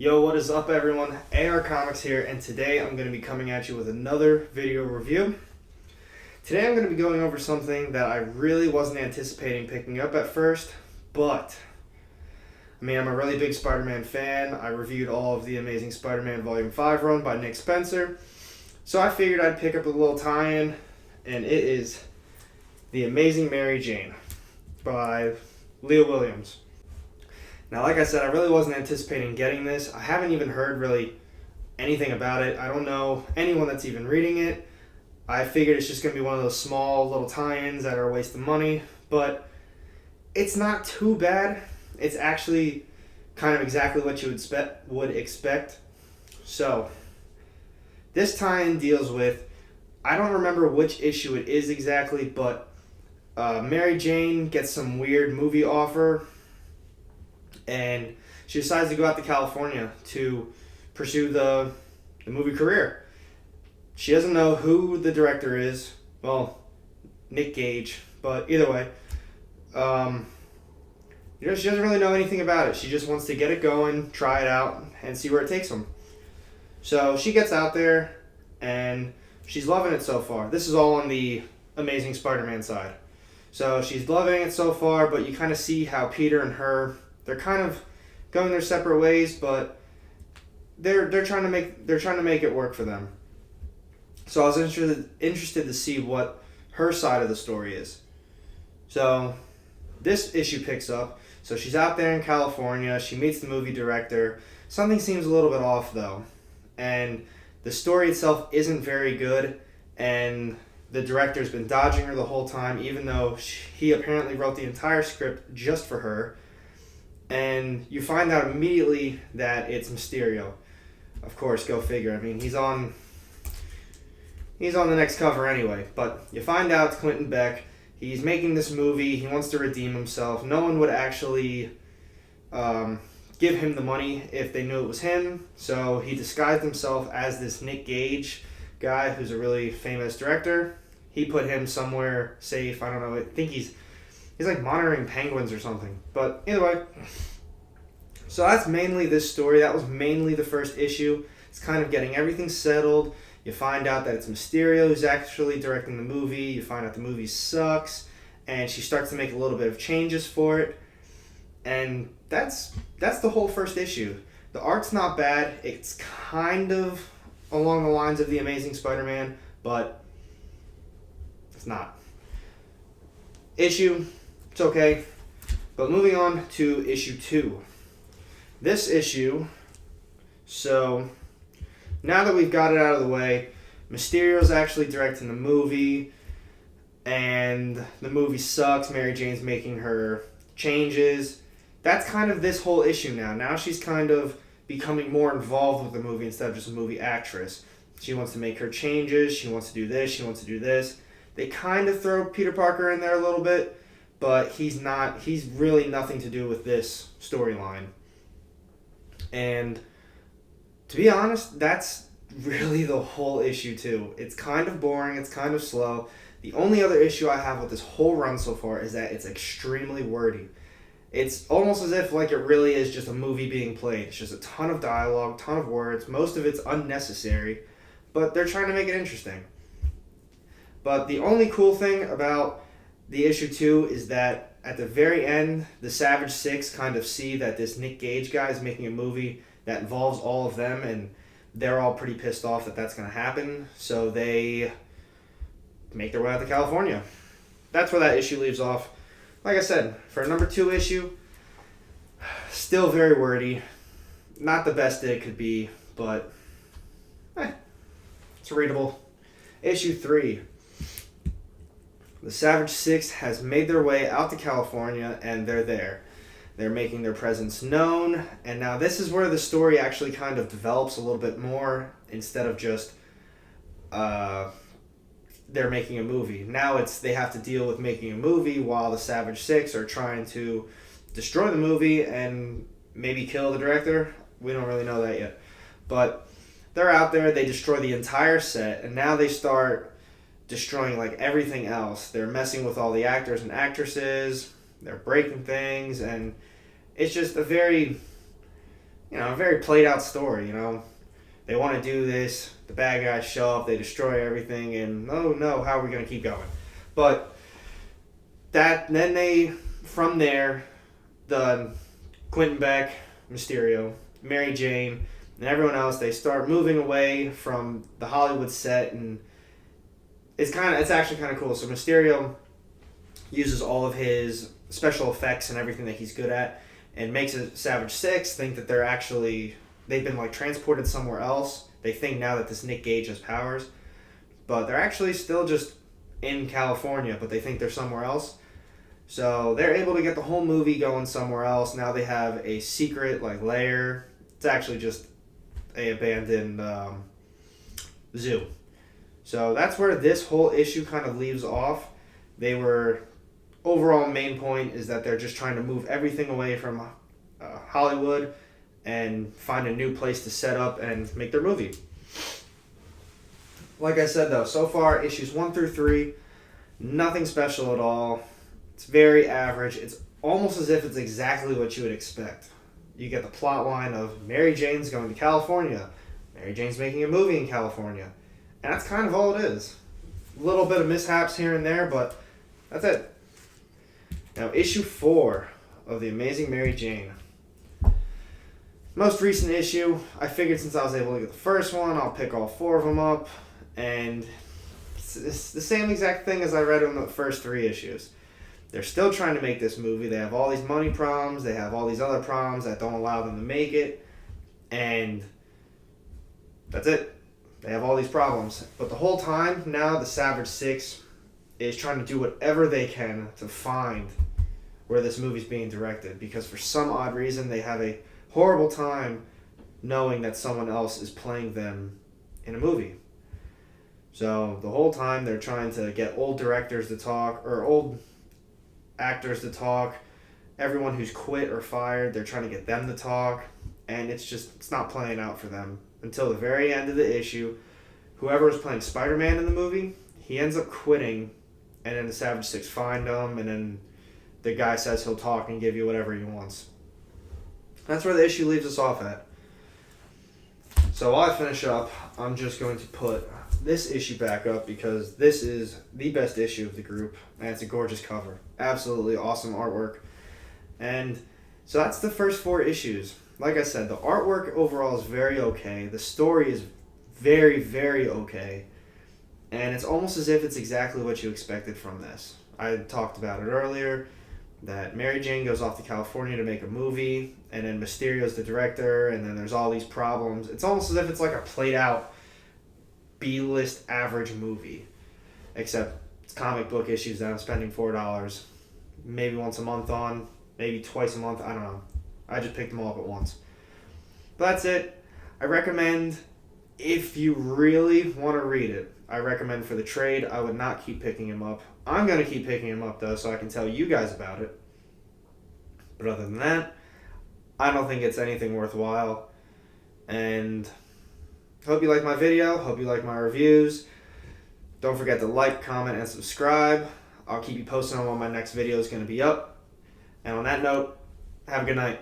Yo, what is up everyone? AR Comics here, and today I'm going to be coming at you with another video review. Today I'm going to be going over something that I really wasn't anticipating picking up at first, but I'm a really big Spider-Man fan. I reviewed all of the Amazing Spider-Man Volume 5 run by Nick Spencer, so I figured I'd pick up a little tie-in, and it is The Amazing Mary Jane by Leah Williams. Now, like I said, I really wasn't anticipating getting this. I haven't even heard really anything about it. I don't know anyone that's even reading it. I figured it's just going to be one of those small little tie-ins that are a waste of money, but it's not too bad. It's actually kind of exactly what you would expect. So, this tie-in deals with, I don't remember which issue it is exactly, but Mary Jane gets some weird movie offer, and she decides to go out to California to pursue the movie career. She doesn't know who the director is. Well, Nick Gage, but either way, she doesn't really know anything about it. She just wants to get it going, try it out, and see where it takes them. So she gets out there, and she's loving it so far. This is all on the Amazing Spider-Man side. So she's loving it so far, but you kind of see how Peter and her, they're kind of going their separate ways, but they're trying to make it work for them. So I was interested to see what her side of the story is. So this issue picks up. So she's out there in California. She meets the movie director. Something seems a little bit off though, and the story itself isn't very good. And the director's been dodging her the whole time, even though he apparently wrote the entire script just for her. And you find out immediately that it's Mysterio. Of course, go figure. He's on the next cover anyway. But you find out it's Quentin Beck. He's making this movie. He wants to redeem himself. No one would actually give him the money if they knew it was him. So he disguised himself as this Nick Gage guy who's a really famous director. He put him somewhere safe. I don't know. I think he's like monitoring penguins or something. But either way, so that's mainly this story. That was mainly the first issue. It's kind of getting everything settled. You find out that it's Mysterio who's actually directing the movie. You find out the movie sucks, and she starts to make a little bit of changes for it. And that's the whole first issue. The art's not bad. It's kind of along the lines of The Amazing Spider-Man, but it's not. Issue, it's okay. But moving on to issue 2. This issue, so now that we've got it out of the way, Mysterio's actually directing the movie, and the movie sucks. Mary Jane's making her changes. That's kind of this whole issue now. Now she's kind of becoming more involved with the movie instead of just a movie actress. She wants to make her changes. She wants to do this. She wants to do this. They kind of throw Peter Parker in there a little bit, but he's really nothing to do with this storyline. And to be honest, that's really the whole issue too. It's kind of boring. It's kind of slow. The only other issue I have with this whole run so far is that it's extremely wordy. It's almost as if like it really is just a movie being played. It's just a ton of dialogue, ton of words. Most of it's unnecessary, but they're trying to make it interesting. But the only cool thing about the issue 2 is that at the very end, the Savage Six kind of see that this Nick Gage guy is making a movie that involves all of them, and they're all pretty pissed off that that's going to happen. So they make their way out to California. That's where that issue leaves off. Like I said, for a number 2 issue, still very wordy. Not the best it could be, but it's readable. Issue 3. The Savage Six has made their way out to California, and they're there. They're making their presence known, and now this is where the story actually kind of develops a little bit more instead of just they're making a movie. Now they have to deal with making a movie while the Savage Six are trying to destroy the movie and maybe kill the director. We don't really know that yet. But they're out there, they destroy the entire set, and now they start destroying like everything else. They're messing with all the actors and actresses. They're breaking things, and it's just a very a very played out story. They want to do this. The bad guys show up. They destroy everything, and oh no, how are we going to keep going? But from there, the Quentin Beck, Mysterio, Mary Jane, and everyone else, they start moving away from the Hollywood set, and it's actually kind of cool. So Mysterio uses all of his special effects and everything that he's good at, and makes a Savage Six think that they've been like transported somewhere else. They think now that this Nick Gage has powers, but they're actually still just in California, but they think they're somewhere else. So they're able to get the whole movie going somewhere else. Now they have a secret lair. It's actually just a abandoned zoo. So that's where this whole issue kind of leaves off. Overall main point is that they're just trying to move everything away from Hollywood and find a new place to set up and make their movie. Like I said though, so far issues 1 through 3, nothing special at all. It's very average. It's almost as if it's exactly what you would expect. You get the plot line of Mary Jane's going to California. Mary Jane's making a movie in California. And that's kind of all it is. A little bit of mishaps here and there, but that's it. Now, issue 4 of The Amazing Mary Jane. Most recent issue, I figured since I was able to get the first one, I'll pick all 4 of them up. And it's the same exact thing as I read in the first 3 issues. They're still trying to make this movie. They have all these money problems. They have all these other problems that don't allow them to make it. And that's it. They have all these problems. But the whole time, now the Savage Six is trying to do whatever they can to find where this movie's being directed. Because for some odd reason, they have a horrible time knowing that someone else is playing them in a movie. So the whole time, they're trying to get old directors to talk, or old actors to talk. Everyone who's quit or fired, they're trying to get them to talk. And it's not playing out for them. Until the very end of the issue, whoever was playing Spider-Man in the movie, he ends up quitting, and then the Savage Six find him, and then the guy says he'll talk and give you whatever he wants. That's where the issue leaves us off at. So while I finish up, I'm just going to put this issue back up because this is the best issue of the group, and it's a gorgeous cover. Absolutely awesome artwork. And so that's the first 4 issues. Like I said, the artwork overall is very okay. The story is very, very okay. And it's almost as if it's exactly what you expected from this. I talked about it earlier, that Mary Jane goes off to California to make a movie, and then Mysterio's the director, and then there's all these problems. It's almost as if it's like a played out B-list average movie. Except it's comic book issues that I'm spending $4 maybe once a month on, maybe twice a month, I don't know. I just picked them all up at once. But that's it. I recommend, if you really want to read it, I recommend for the trade. I would not keep picking him up. I'm going to keep picking him up, though, so I can tell you guys about it. But other than that, I don't think it's anything worthwhile. And hope you like my video. Hope you like my reviews. Don't forget to like, comment, and subscribe. I'll keep you posted on when my next video is going to be up. And on that note, have a good night.